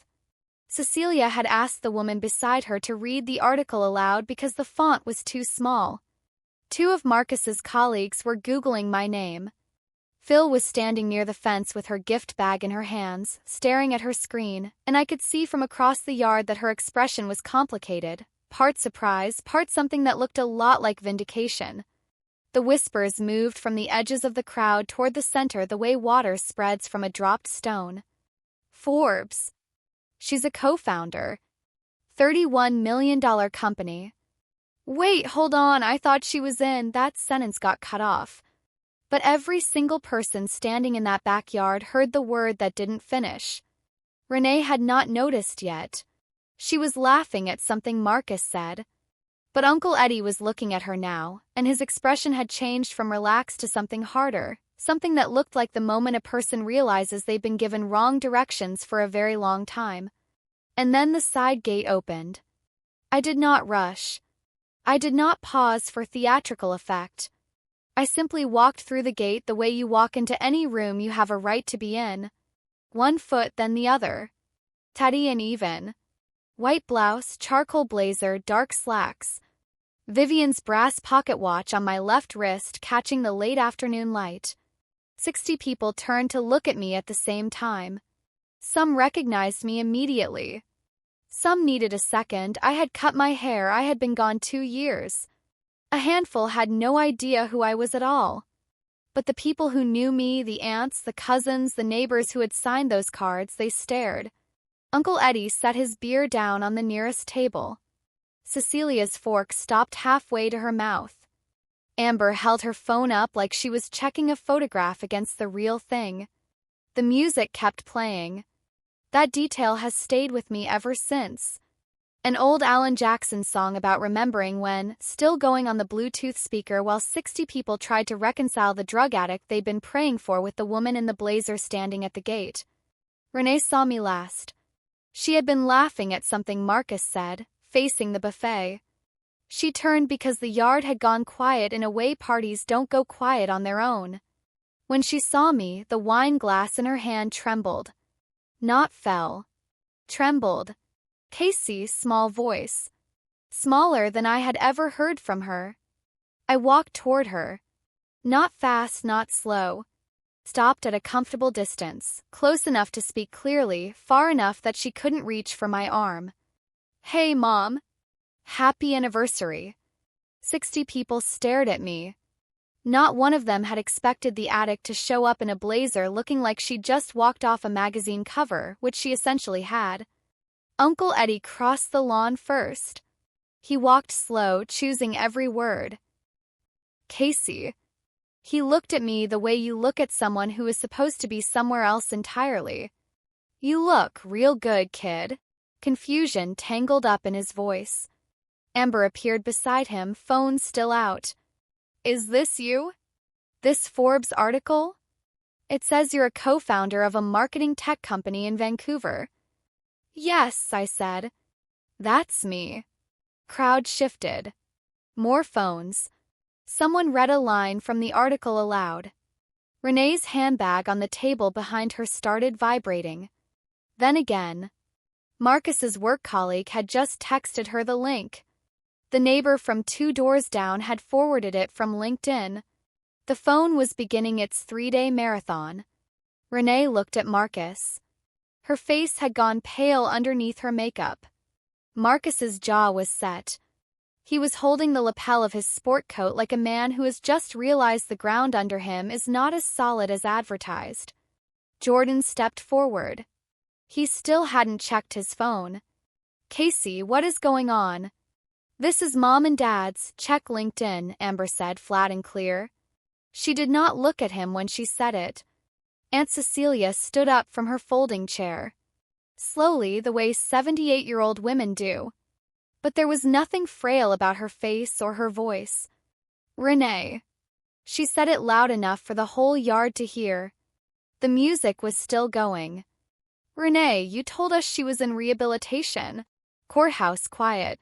Cecilia had asked the woman beside her to read the article aloud because the font was too small. 2 of Marcus's colleagues were Googling my name. Phil was standing near the fence with her gift bag in her hands, staring at her screen, and I could see from across the yard that her expression was complicated, part surprise, part something that looked a lot like vindication. The whispers moved from the edges of the crowd toward the center the way water spreads from a dropped stone. Forbes. She's a co-founder. $31 million company. Wait, hold on, I thought she was in. That sentence got cut off. But every single person standing in that backyard heard the word that didn't finish. Renee had not noticed yet. She was laughing at something Marcus said. But Uncle Eddie was looking at her now, and his expression had changed from relaxed to something harder, something that looked like the moment a person realizes they've been given wrong directions for a very long time. And then the side gate opened. I did not rush. I did not pause for theatrical effect. I simply walked through the gate the way you walk into any room you have a right to be in. One foot, then the other. Steady and even. White blouse, charcoal blazer, dark slacks. Vivian's brass pocket watch on my left wrist catching the late afternoon light. 60 people turned to look at me at the same time. Some recognized me immediately. Some needed a second. I had cut my hair. I had been gone 2 years. A handful had no idea who I was at all. But the people who knew me, the aunts, the cousins, the neighbors who had signed those cards, they stared. Uncle Eddie set his beer down on the nearest table. Cecilia's fork stopped halfway to her mouth. Amber held her phone up like she was checking a photograph against the real thing. The music kept playing. That detail has stayed with me ever since. An old Alan Jackson song about remembering when, still going on the Bluetooth speaker while 60 people tried to reconcile the drug addict they'd been praying for with the woman in the blazer standing at the gate. Renee saw me last. She had been laughing at something Marcus said, facing the buffet. She turned because the yard had gone quiet in a way parties don't go quiet on their own. When she saw me, the wine glass in her hand trembled. Not fell. Trembled. Casey's small voice. Smaller than I had ever heard from her. I walked toward her. Not fast, not slow. Stopped at a comfortable distance, close enough to speak clearly, far enough that she couldn't reach for my arm. Hey, Mom. Happy anniversary. 60 people stared at me. Not one of them had expected the addict to show up in a blazer looking like she'd just walked off a magazine cover, which she essentially had. Uncle Eddie crossed the lawn first. He walked slow, choosing every word. Casey. He looked at me the way you look at someone who is supposed to be somewhere else entirely. You look real good, kid. Confusion tangled up in his voice. Amber appeared beside him, phone still out. Is this you? This Forbes article? It says you're a co-founder of a marketing tech company in Vancouver. Yes, I said. That's me. Crowd shifted. More phones. Someone read a line from the article aloud. Renee's handbag on the table behind her started vibrating. Then again. Marcus's work colleague had just texted her the link. The neighbor from 2 doors down had forwarded it from LinkedIn. The phone was beginning its 3-day marathon. Renee looked at Marcus. Her face had gone pale underneath her makeup. Marcus's jaw was set. He was holding the lapel of his sport coat like a man who has just realized the ground under him is not as solid as advertised. Jordan stepped forward. He still hadn't checked his phone. Casey, what is going on? This is Mom and Dad's, check LinkedIn, Amber said flat and clear. She did not look at him when she said it. Aunt Cecilia stood up from her folding chair. Slowly, the way 78-year-old women do. But there was nothing frail about her face or her voice. Renee. She said it loud enough for the whole yard to hear. The music was still going. Renee, you told us she was in rehabilitation. Courthouse quiet.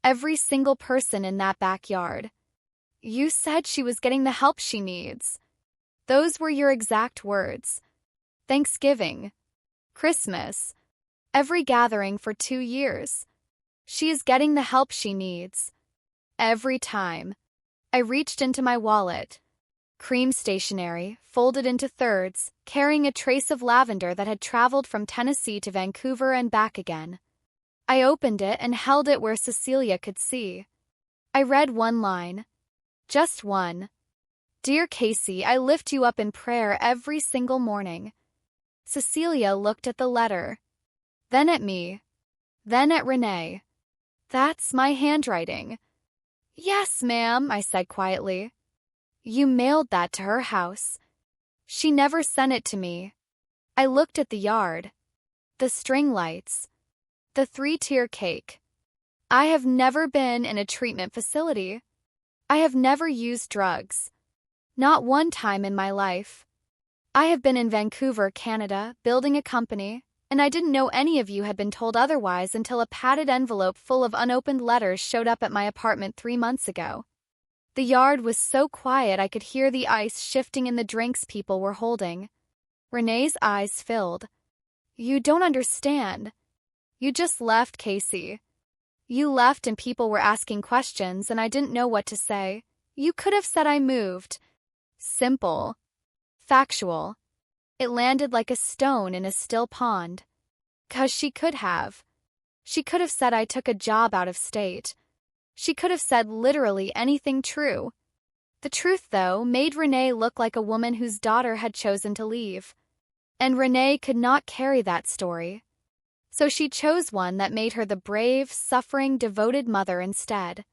Every single person in that backyard. You said she was getting the help she needs. Those were your exact words. Thanksgiving. Christmas. Every gathering for 2 years. She is getting the help she needs. Every time. I reached into my wallet. Cream stationery, folded into thirds, carrying a trace of lavender that had traveled from Tennessee to Vancouver and back again. I opened it and held it where Cecilia could see. I read one line. Just one. Dear Casey, I lift you up in prayer every single morning. Cecilia looked at the letter. Then at me. Then at Renee. That's my handwriting. Yes, ma'am, I said quietly. You mailed that to her house. She never sent it to me. I looked at the yard. The string lights. The 3-tier cake. I have never been in a treatment facility. I have never used drugs. Not one time in my life. I have been in Vancouver, Canada, building a company, and I didn't know any of you had been told otherwise until a padded envelope full of unopened letters showed up at my apartment 3 months ago. The yard was so quiet I could hear the ice shifting in the drinks people were holding. Renee's eyes filled. You don't understand. You just left, Casey. You left and people were asking questions and I didn't know what to say. You could have said I moved. Simple. Factual. It landed like a stone in a still pond. 'Cause she could have. She could have said I took a job out of state. She could have said literally anything true. The truth, though, made Renee look like a woman whose daughter had chosen to leave. And Renee could not carry that story. So she chose one that made her the brave, suffering, devoted mother instead.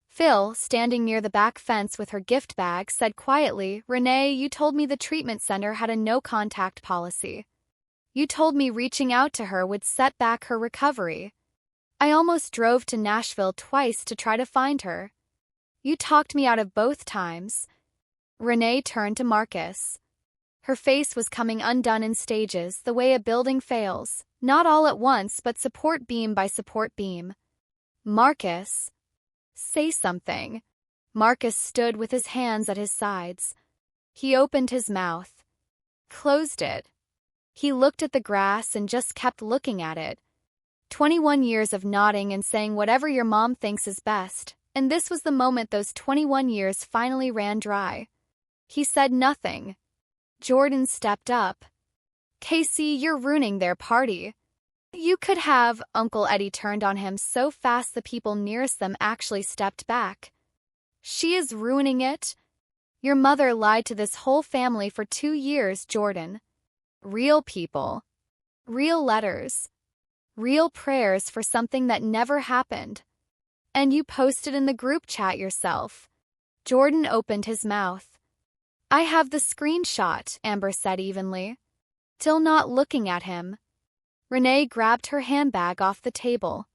Phil, standing near the back fence with her gift bag, said quietly, Renee, you told me the treatment center had a no-contact policy. You told me reaching out to her would set back her recovery. I almost drove to Nashville twice to try to find her. You talked me out of both times. Renee turned to Marcus. Her face was coming undone in stages, the way a building fails, not all at once but support beam by support beam. Marcus. Say something. Marcus stood with his hands at his sides. He opened his mouth. Closed it. He looked at the grass and just kept looking at it. 21 years of nodding and saying whatever your mom thinks is best, and this was the moment those 21 years finally ran dry. He said nothing. Jordan stepped up. Casey, you're ruining their party. You could have. Uncle Eddie turned on him so fast the people nearest them actually stepped back. She is ruining it. Your mother lied to this whole family for 2 years, Jordan. Real people. Real letters. Real prayers for something that never happened. And you posted in the group chat yourself. Jordan opened his mouth. I have the screenshot, Amber said evenly. Still not looking at him. Renee grabbed her handbag off the table.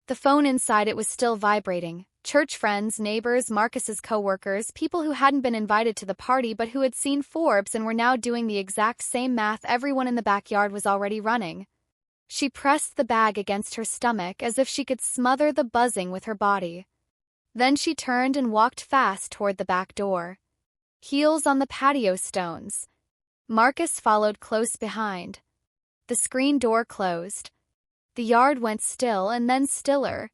The phone inside it was still vibrating. Church friends, neighbors, Marcus's co-workers, people who hadn't been invited to the party but who had seen Forbes and were now doing the exact same math everyone in the backyard was already running. She pressed the bag against her stomach as if she could smother the buzzing with her body. Then she turned and walked fast toward the back door. Heels on the patio stones. Marcus followed close behind. The screen door closed. The yard went still and then stiller.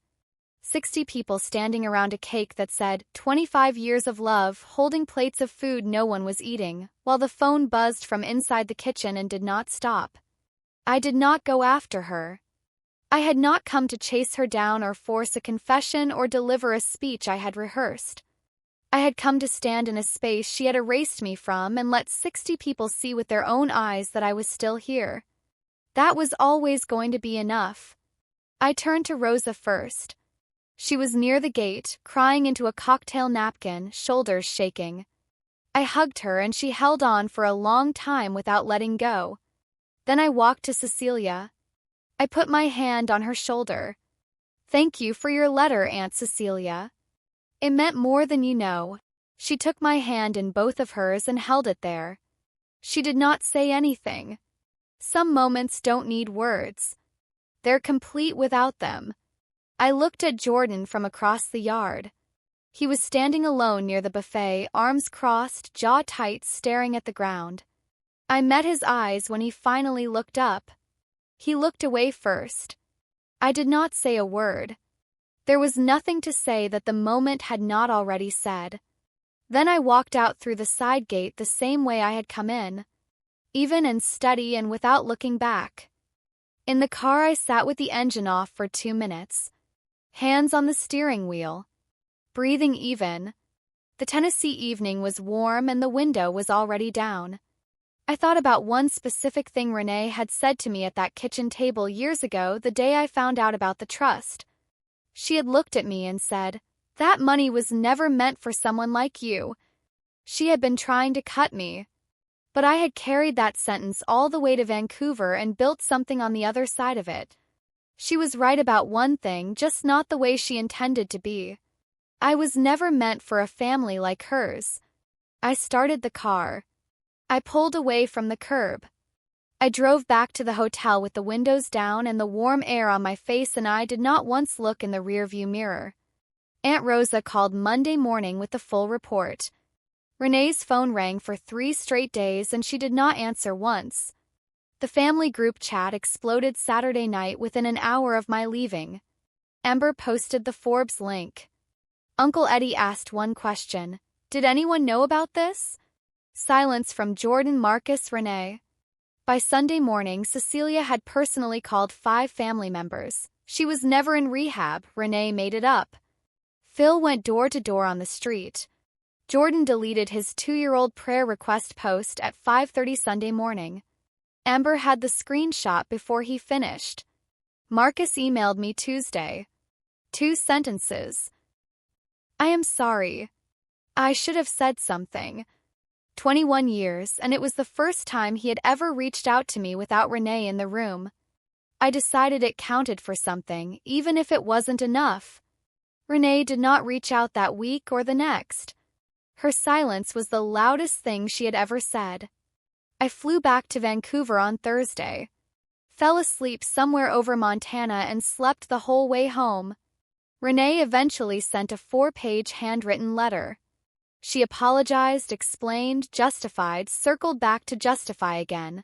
60 people standing around a cake that said, 25 years of love, holding plates of food no one was eating, while the phone buzzed from inside the kitchen and did not stop. I did not go after her. I had not come to chase her down or force a confession or deliver a speech I had rehearsed. I had come to stand in a space she had erased me from and let 60 people see with their own eyes that I was still here. That was always going to be enough. I turned to Rosa first. She was near the gate, crying into a cocktail napkin, shoulders shaking. I hugged her and she held on for a long time without letting go. Then I walked to Cecilia. I put my hand on her shoulder. Thank you for your letter, Aunt Cecilia. It meant more than you know. She took my hand in both of hers and held it there. She did not say anything. Some moments don't need words. They're complete without them. I looked at Jordan from across the yard. He was standing alone near the buffet, arms crossed, jaw tight, staring at the ground. I met his eyes when he finally looked up. He looked away first. I did not say a word. There was nothing to say that the moment had not already said. Then I walked out through the side gate the same way I had come in. Even and steady and without looking back. In the car I sat with the engine off for 2 minutes. Hands on the steering wheel. Breathing even. The Tennessee evening was warm and the window was already down. I thought about one specific thing Renee had said to me at that kitchen table years ago the day I found out about the trust. She had looked at me and said, "That money was never meant for someone like you." She had been trying to cut me. But I had carried that sentence all the way to Vancouver and built something on the other side of it. She was right about one thing, just not the way she intended to be. I was never meant for a family like hers. I started the car. I pulled away from the curb. I drove back to the hotel with the windows down and the warm air on my face, and I did not once look in the rearview mirror. Aunt Rosa called Monday morning with the full report. Renee's phone rang for 3 straight days and she did not answer once. The family group chat exploded Saturday night within an hour of my leaving. Amber posted the Forbes link. Uncle Eddie asked one question. Did anyone know about this? Silence from Jordan, Marcus, Renee. By Sunday morning, Cecilia had personally called 5 family members. She was never in rehab, Renee made it up. Phil went door to door on the street. Jordan deleted his 2-year-old prayer request post at 5:30 Sunday morning. Amber had the screenshot before he finished. Marcus emailed me Tuesday. 2 sentences. I am sorry. I should have said something. 21 years, and it was the first time he had ever reached out to me without Renee in the room. I decided it counted for something, even if it wasn't enough. Renee did not reach out that week or the next. Her silence was the loudest thing she had ever said. I flew back to Vancouver on Thursday. Fell asleep somewhere over Montana and slept the whole way home. Renee eventually sent a 4-page handwritten letter. She apologized, explained, justified, circled back to justify again.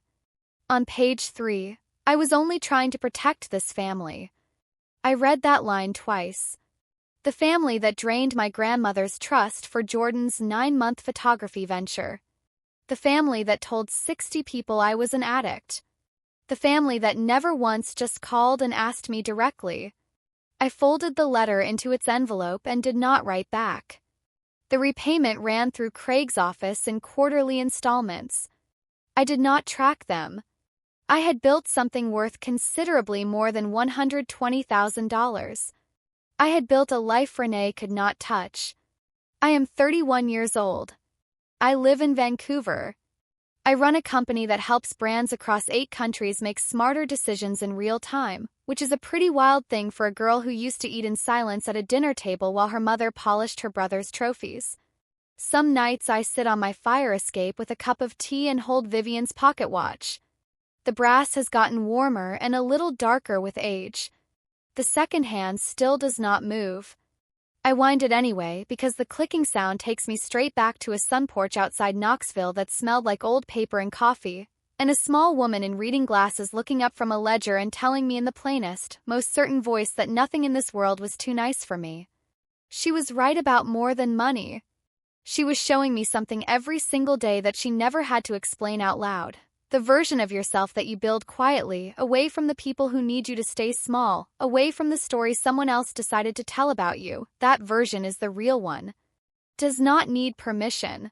On page 3, I was only trying to protect this family. I read that line twice. The family that drained my grandmother's trust for Jordan's 9-month photography venture. The family that told 60 people I was an addict. The family that never once just called and asked me directly. I folded the letter into its envelope and did not write back. The repayment ran through Craig's office in quarterly installments. I did not track them. I had built something worth considerably more than $120,000. I had built a life Renee could not touch. I am 31 years old. I live in Vancouver. I run a company that helps brands across 8 countries make smarter decisions in real time, which is a pretty wild thing for a girl who used to eat in silence at a dinner table while her mother polished her brother's trophies. Some nights I sit on my fire escape with a cup of tea and hold Vivian's pocket watch. The brass has gotten warmer and a little darker with age. The second hand still does not move. I wind it anyway because the clicking sound takes me straight back to a sun porch outside Knoxville that smelled like old paper and coffee, and a small woman in reading glasses looking up from a ledger and telling me in the plainest, most certain voice that nothing in this world was too nice for me. She was right about more than money. She was showing me something every single day that she never had to explain out loud. The version of yourself that you build quietly, away from the people who need you to stay small, away from the stories someone else decided to tell about you, that version is the real one. Does not need permission.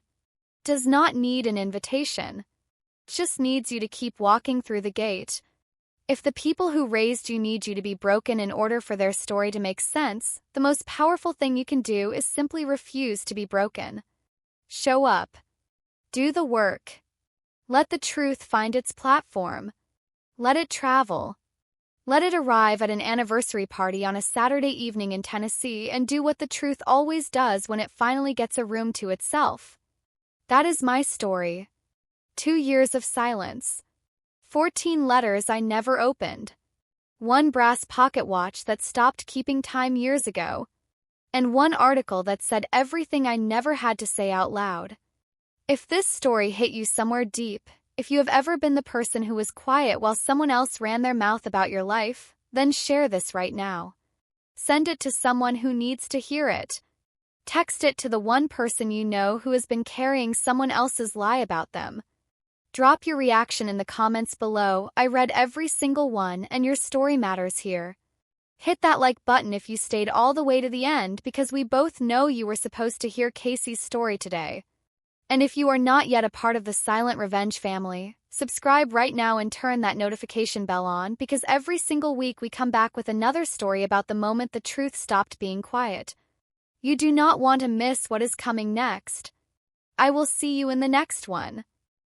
Does not need an invitation. Just needs you to keep walking through the gate. If the people who raised you need you to be broken in order for their story to make sense, the most powerful thing you can do is simply refuse to be broken. Show up. Do the work. Let the truth find its platform. Let it travel. Let it arrive at an anniversary party on a Saturday evening in Tennessee and do what the truth always does when it finally gets a room to itself. That is my story. 2 years of silence. 14 letters I never opened. 1 brass pocket watch that stopped keeping time years ago. And 1 article that said everything I never had to say out loud. If this story hit you somewhere deep, if you have ever been the person who was quiet while someone else ran their mouth about your life, then share this right now. Send it to someone who needs to hear it. Text it to the one person you know who has been carrying someone else's lie about them. Drop your reaction in the comments below. I read every single one and your story matters here. Hit that like button if you stayed all the way to the end because we both know you were supposed to hear Casey's story today. And if you are not yet a part of the Silent Revenge family, subscribe right now and turn that notification bell on because every single week we come back with another story about the moment the truth stopped being quiet. You do not want to miss what is coming next. I will see you in the next one.